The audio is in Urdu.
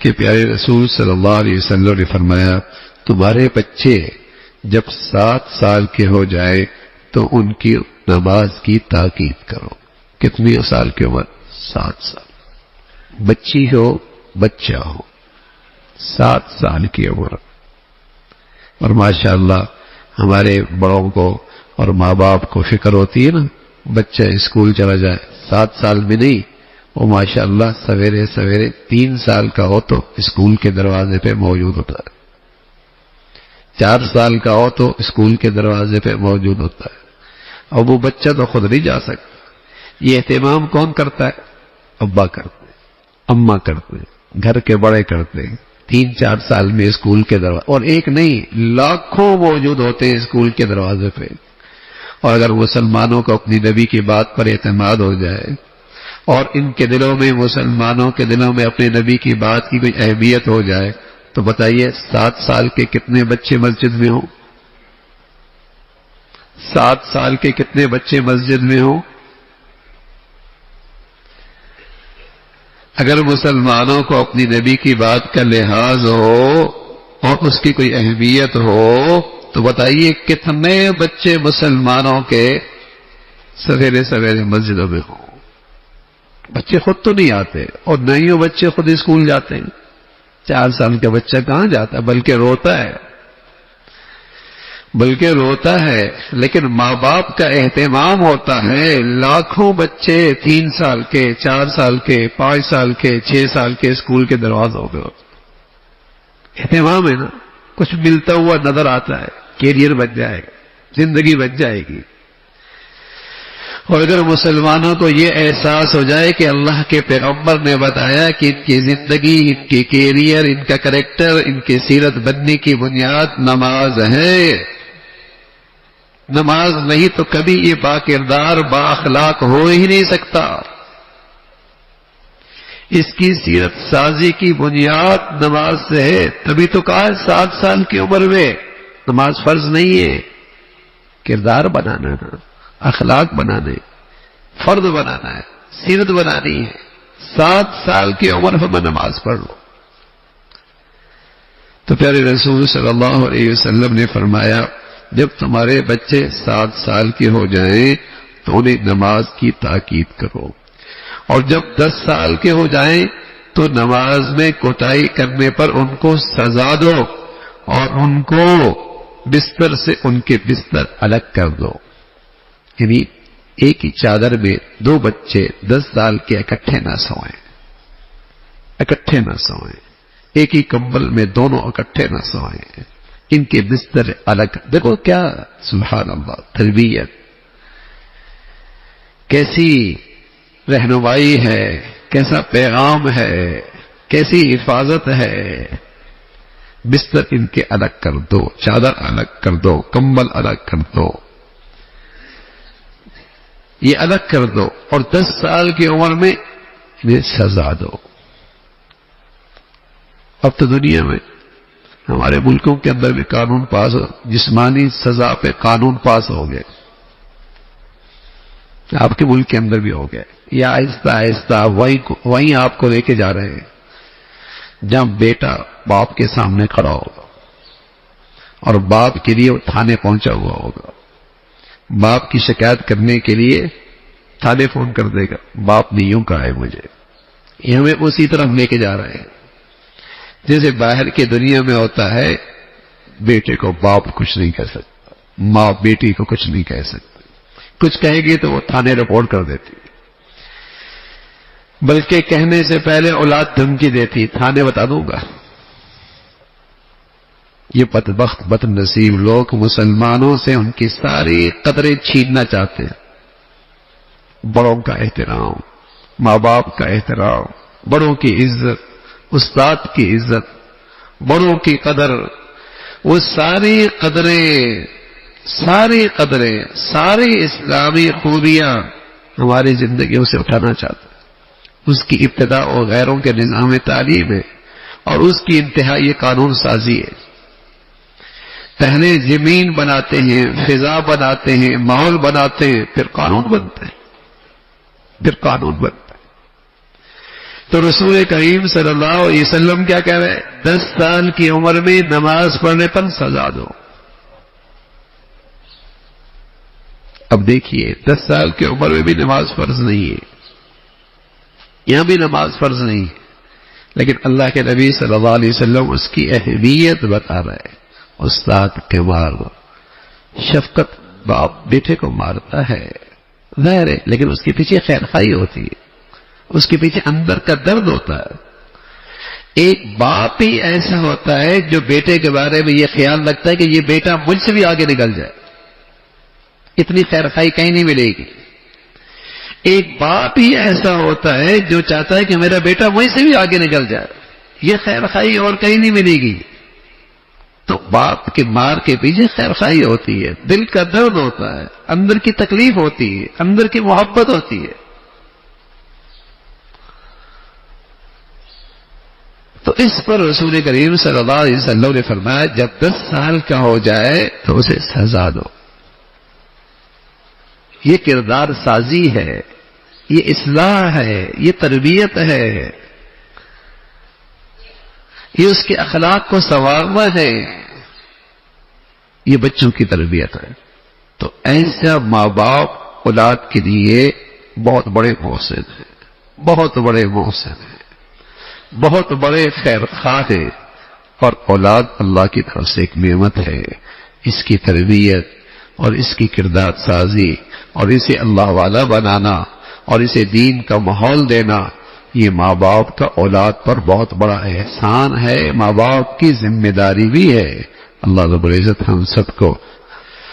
کہ پیارے رسول صلی اللہ علیہ وسلم نے فرمایا تمہارے بچے جب 7 سال کے ہو جائے تو ان کی نماز کی تاکید کرو. کتنی سال کی عمر؟ 7 سال. بچی ہو بچہ ہو 7 سال کی عمر. اور ماشاءاللہ ہمارے بڑوں کو اور ماں باپ کو فکر ہوتی ہے نا بچہ اسکول چلا جائے. 7 سال میں نہیں، وہ ماشاءاللہ سویرے سویرے 3 سال کا ہو تو اسکول کے دروازے پہ موجود ہوتا ہے، 4 سال کا ہو تو اسکول کے دروازے پہ موجود ہوتا ہے. اور وہ بچہ تو خود نہیں جا سکتا. یہ اہتمام کون کرتا ہے؟ ابا کرتے ہیں، اماں کرتے ہیں، گھر کے بڑے کرتے ہیں. 3-4 سال میں اسکول کے دروازے، اور ایک نہیں لاکھوں موجود ہوتے ہیں اسکول کے دروازے پہ. اور اگر مسلمانوں کو اپنی نبی کی بات پر اعتماد ہو جائے اور ان کے دلوں میں، مسلمانوں کے دلوں میں اپنے نبی کی بات کی کوئی اہمیت ہو جائے تو بتائیے 7 سال کے کتنے بچے مسجد میں ہوں؟ 7 سال کے کتنے بچے مسجد میں ہوں؟ اگر مسلمانوں کو اپنی نبی کی بات کا لحاظ ہو اور اس کی کوئی اہمیت ہو تو بتائیے کتنے بچے مسلمانوں کے سویرے سویرے مسجدوں میں ہوں. بچے خود تو نہیں آتے، اور نہ ہی وہ بچے خود اسکول جاتے ہیں. 4 سال کا بچہ کہاں جاتا ہے، بلکہ روتا ہے. لیکن ماں باپ کا اہتمام ہوتا ہے. لاکھوں بچے 3 سال کے، 4 سال کے، 5 سال کے، 6 سال کے اسکول کے دروازوں پہ ہوتے. اہتمام ہے نا. کچھ ملتا ہوا نظر آتا ہے، کیریئر بچ جائے گا، زندگی بچ جائے گی. اور اگر مسلمانوں کو یہ احساس ہو جائے کہ اللہ کے پیغمبر نے بتایا کہ ان کی زندگی، ان کی کیریئر، ان کا کریکٹر، ان کی سیرت بننے کی بنیاد نماز ہے، نماز نہیں تو کبھی یہ باکردار با اخلاق ہو ہی نہیں سکتا. اس کی سیرت سازی کی بنیاد نماز سے ہے. تبھی تو کہا 7 سال کی عمر میں نماز فرض نہیں ہے. کردار بنانا ہے، اخلاق بنانے، فرد بنانا ہے، سیرت بنانی ہے. 7 سال کی عمر میں نماز پڑھ لو. تو پیارے رسول صلی اللہ علیہ وسلم نے فرمایا جب تمہارے بچے 7 سال کے ہو جائیں تو انہیں نماز کی تاکید کرو، اور جب 10 سال کے ہو جائیں تو نماز میں کوتاہی کرنے پر ان کو سزا دو اور ان کو بستر سے ان کے بستر الگ کر دو. یعنی ایک ہی چادر میں 2 بچے 10 سال کے اکٹھے نہ سوئیں، ایک ہی کمبل میں دونوں اکٹھے نہ سوئیں، ان کے بستر الگ. دیکھو کیا سبحان اللہ تربیت، کیسی رہنمائی ہے، کیسا پیغام ہے، کیسی حفاظت ہے. بستر ان کے الگ کر دو، چادر الگ کر دو، کمبل الگ کر دو، یہ الگ کر دو، اور 10 سال کی عمر میں انہیں سزا دو. اب تو دنیا میں ہمارے ملکوں کے اندر بھی قانون پاس ہو، جسمانی سزا پہ قانون پاس ہو گئے. آپ کے ملک کے اندر بھی ہو گئے. یا آہستہ آہستہ وہیں آپ کو لے کے جا رہے ہیں جہاں بیٹا باپ کے سامنے کھڑا ہوگا اور باپ کے لیے وہ تھانے پہنچا ہوا ہوگا. باپ کی شکایت کرنے کے لیے تھانے فون کر دے گا، باپ نے یوں کہا ہے مجھے. یہ ہمیں اسی طرف لے کے جا رہے ہیں جیسے باہر کی دنیا میں ہوتا ہے بیٹے کو باپ کچھ نہیں کہہ سکتا، ماں بیٹی کو کچھ نہیں کہہ سکتی. کچھ کہے گی تو وہ تھانے رپورٹ کر دیتی، بلکہ کہنے سے پہلے اولاد دھمکی دیتی، تھانے بتا دوں گا. یہ بدبخت بد نصیب لوگ مسلمانوں سے ان کی ساری قدریں چھیننا چاہتے ہیں. بڑوں کا احترام، ماں باپ کا احترام، بڑوں کی عزت، استاد کی عزت، بڑوں کی قدر، وہ ساری قدریں، ساری اسلامی خوبیاں ہماری زندگیوں سے اٹھانا چاہتے ہیں. اس کی ابتدا اور غیروں کے نظام تعلیم ہے اور اس کی انتہا یہ قانون سازی ہے. پہلے زمین بناتے ہیں، فضا بناتے ہیں، ماحول بناتے ہیں، پھر قانون بنتے ہیں. تو رسول کریم صلی اللہ علیہ وسلم کیا کہہ رہے ہیں؟ 10 سال کی عمر میں نماز پڑھنے پر سزا دو. اب دیکھیے 10 سال کی عمر میں بھی نماز فرض نہیں ہے، یہاں بھی نماز فرض نہیں ہے، لیکن اللہ کے نبی صلی اللہ علیہ وسلم اس کی اہمیت بتا رہے ہیں. استاد کے مار شفقت باپ بیٹے کو مارتا ہے ظاہر ہے، لیکن اس کے پیچھے خیر خواہی ہوتی ہے، اس کے پیچھے اندر کا درد ہوتا ہے. ایک باپ ہی ایسا ہوتا ہے جو بیٹے کے بارے میں یہ خیال رکھتا ہے کہ یہ بیٹا مجھ سے بھی آگے نکل جائے، اتنی خیر خواہی کہیں نہیں ملے گی. ایک باپ ہی ایسا ہوتا ہے جو چاہتا ہے کہ میرا بیٹا مجھ سے بھی آگے نکل جائے، یہ خیر خواہی اور کہیں نہیں ملے گی. تو باپ کے مار کے پیچھے خیر خواہی ہوتی ہے، دل کا درد ہوتا ہے، اندر کی تکلیف ہوتی ہے، اندر کی محبت ہوتی ہے. تو اس پر رسول کریم صلی اللہ علیہ وسلم نے فرمایا جب 10 سال کا ہو جائے تو اسے سزا دو. یہ کردار سازی ہے، یہ اصلاح ہے، یہ تربیت ہے، یہ اس کے اخلاق کو سنوارنا ہے، یہ بچوں کی تربیت ہے. تو ایسا ماں باپ اولاد کے لیے بہت بڑے محسن ہیں، بہت بڑے محسن ہیں، بہت بڑے خیر خواہ ہیں. اور اولاد اللہ کی طرف سے ایک نعمت ہے. اس کی تربیت اور اس کی کردار سازی اور اسے اللہ والا بنانا اور اسے دین کا ماحول دینا، یہ ماں باپ کا اولاد پر بہت بڑا احسان ہے، ماں باپ کی ذمہ داری بھی ہے. اللہ رب العزت ہم سب کو